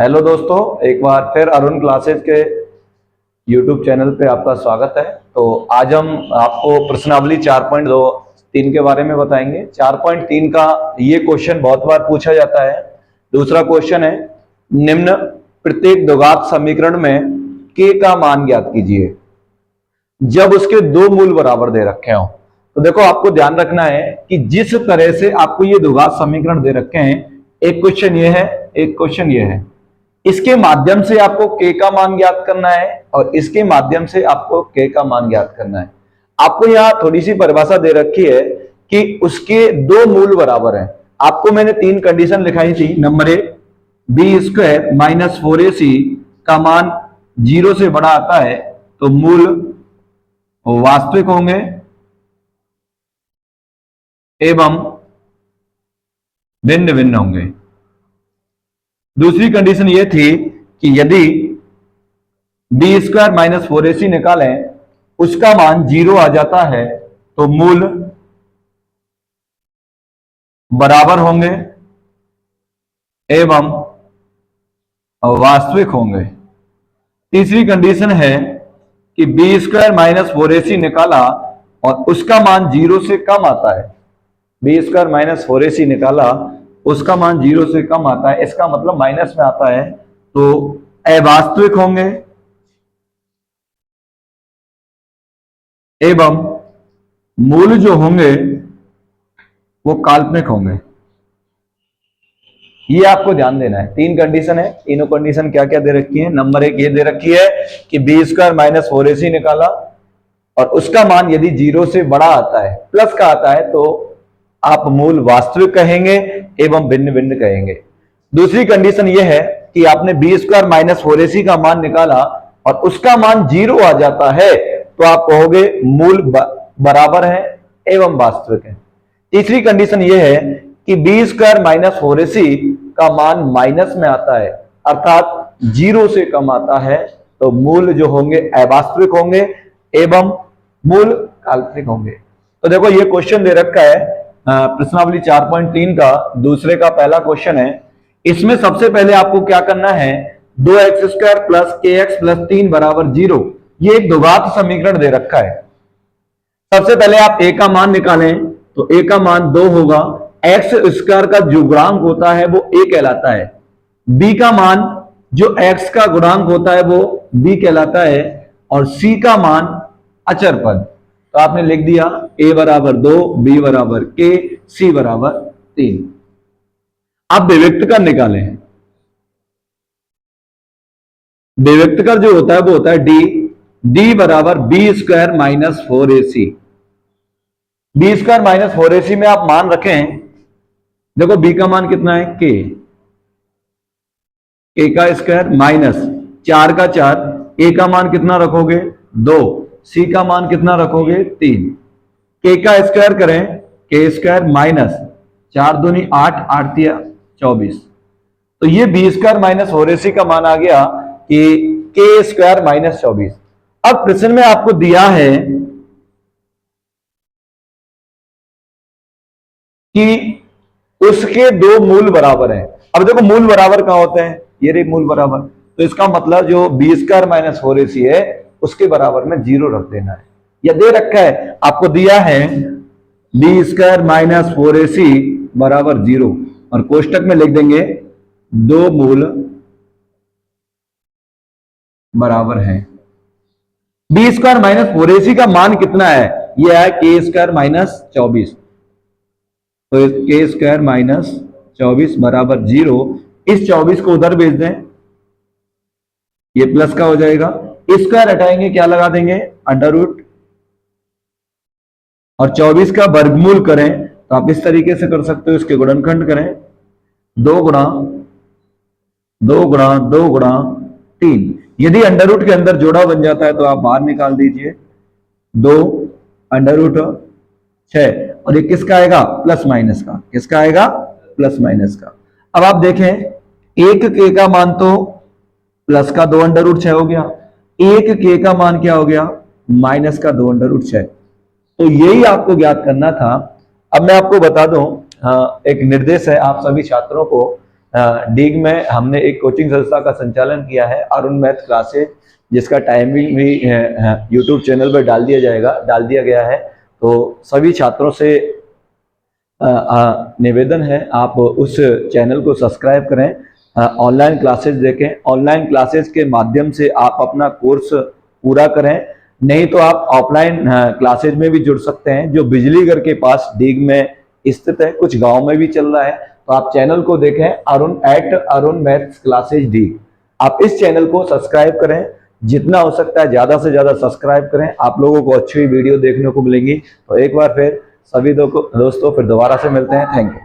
Hello दोस्तों, एक बार फिर अरुण क्लासेस के यूट्यूब चैनल पे आपका स्वागत है। तो आज हम आपको प्रश्नावली 4.3 के बारे में बताएंगे। 4.3 का ये क्वेश्चन बहुत बार पूछा जाता है। दूसरा क्वेश्चन है, निम्न प्रत्येक द्विघात समीकरण में k का मान ज्ञात कीजिए जब उसके दो मूल बराबर दे रखे हों। तो देखो, आपको ध्यान रखना है कि जिस तरह से आपको ये द्विघात समीकरण दे रखे हैं, एक क्वेश्चन ये है, एक क्वेश्चन ये है, इसके माध्यम से आपको k का मान ज्ञात करना है और इसके माध्यम से आपको k का मान ज्ञात करना है। आपको यहां थोड़ी सी परिभाषा दे रखी है कि उसके दो मूल बराबर हैं। आपको मैंने तीन कंडीशन लिखाई थी। नंबर एक, बी स्क्वायर माइनस 4ac का मान 0 से बड़ा आता है तो मूल वास्तविक होंगे एवं भिन्न भिन्न होंगे। दूसरी कंडीशन यह थी कि यदि बी स्क्वायर माइनस 4ac निकालें, उसका मान 0 आ जाता है तो मूल बराबर होंगे एवं वास्तविक होंगे। तीसरी कंडीशन है कि बी स्क्वायर माइनस 4ac निकाला और उसका मान 0 से कम आता है। बी स्क्वायर माइनस 4ac निकाला, उसका मान 0 से कम आता है, इसका मतलब माइनस में आता है, तो अवास्तविक होंगे एवं मूल जो होंगे वो काल्पनिक होंगे। ये आपको ध्यान देना है। तीन कंडीशन है। तीनों कंडीशन क्या क्या दे रखी है? नंबर एक ये दे रखी है कि बी स्क्वायर माइनस 4ac निकाला और उसका मान यदि 0 से बड़ा आता है, प्लस का आता है, तो आप मूल वास्तविक कहेंगे एवं भिन्न भिन्न कहेंगे। दूसरी कंडीशन यह है कि आपने बी स्क्वायर माइनस 4ac का मान निकाला और उसका मान 0 आ जाता है तो आप कहोगे मूल बराबर है एवं वास्तविक है। तीसरी कंडीशन यह है कि बी स्क्वायर माइनस 4ac का मान माइनस में आता है, अर्थात 0 से कम आता है, तो मूल जो होंगे अवास्तविक होंगे एवं मूल काल्पनिक होंगे। तो देखो, ये क्वेश्चन दे रखा है प्रश्नावली 4.3 का दूसरे का पहला क्वेश्चन है। इसमें सबसे पहले आपको क्या करना है, 2x² प्लस kx प्लस 3 बराबर 0, ये एक द्विघात समीकरण दे रखा है। सबसे पहले आप a का मान निकालें तो a का मान 2 होगा। x² का जो गुणांक होता है वो a कहलाता है। b का मान जो x का गुणांक होता है वो b कहलाता है और c का मान अचर पद। तो आपने लिख दिया a बराबर 2, b बराबर k, c बराबर 3। अब विविक्तकर निकालें। विविक्तकर जो होता है वो होता है d बराबर b square minus 4ac। B square minus 4ac में आप मान रखें, देखो b का मान कितना है, k का स्क्वायर माइनस 4 का 4, a का मान कितना रखोगे 2, c का मान कितना रखोगे 3। k का स्क्वायर करें, k स्क्वायर माइनस 4 दूनी 8, 8 तिया 24। तो ये बी स्क्वायर माइनस 4ac का मान आ गया कि k स्क्वायर माइनस 24। अब प्रश्न में आपको दिया है कि उसके दो मूल बराबर हैं। अब देखो, मूल बराबर कहां होते हैं, ये रही मूल बराबर, तो इसका मतलब जो बी स्क्वायर माइनस 4ac है उसके बराबर में 0 रख देना है। यह दे रखा है, आपको दिया है बी स्क्वायर माइनस 4ac बराबर 0 और कोष्टक में लिख देंगे दो मूल बराबर है। बी स्क्वायर माइनस 4ac का मान कितना है, यह है k स्क्वायर माइनस 24, तो k स्क्वायर माइनस 24 बराबर 0। इस 24 को उधर भेज दें, ये प्लस का हो जाएगा। स्क्वायर हटाएंगे, क्या लगा देंगे, अंडर रूट, और 24 का वर्गमूल करें तो आप इस तरीके से कर सकते हो, इसके गुणनखंड करें, 2 गुणा 2 गुणा 2 गुणा 3। यदि अंडर रूट के अंदर जोड़ा बन जाता है तो आप बाहर निकाल दीजिए, 2 अंडर रूट 6, और ये किसका आएगा, प्लस माइनस का। किसका आएगा, प्लस माइनस का। अब आप देखें, एक k का मान तो प्लस का 2 अंडर रूट 6 हो गया, एक k का मान क्या हो गया, माइनस का 2 अंडर रूट 6। तो यही आपको ज्ञात करना था। अब मैं आपको बता दूं, एक निर्देश है आप सभी छात्रों को डीग में हमने एक कोचिंग संस्था का संचालन किया है, अरुण मैथ क्लासेज, जिसका टाइमिंग भी यूट्यूब चैनल पर डाल दिया गया है। तो सभी छात्रों से निवेदन है आप उस चैनल को सब्सक्राइब करें, ऑनलाइन क्लासेस देखें, ऑनलाइन क्लासेस के माध्यम से आप अपना कोर्स पूरा करें। नहीं तो आप ऑफलाइन क्लासेज में भी जुड़ सकते हैं, जो बिजलीघर के पास डीग में स्थित है, कुछ गांव में भी चल रहा है। तो आप चैनल को देखें, अरुण मैथ्स क्लासेज डीग। आप इस चैनल को सब्सक्राइब करें, जितना हो सकता है ज्यादा से ज्यादा सब्सक्राइब करें, आप लोगों को अच्छी वीडियो देखने को मिलेंगी। तो एक बार फिर सभी दोस्तों फिर दोबारा से मिलते हैं। Thank you.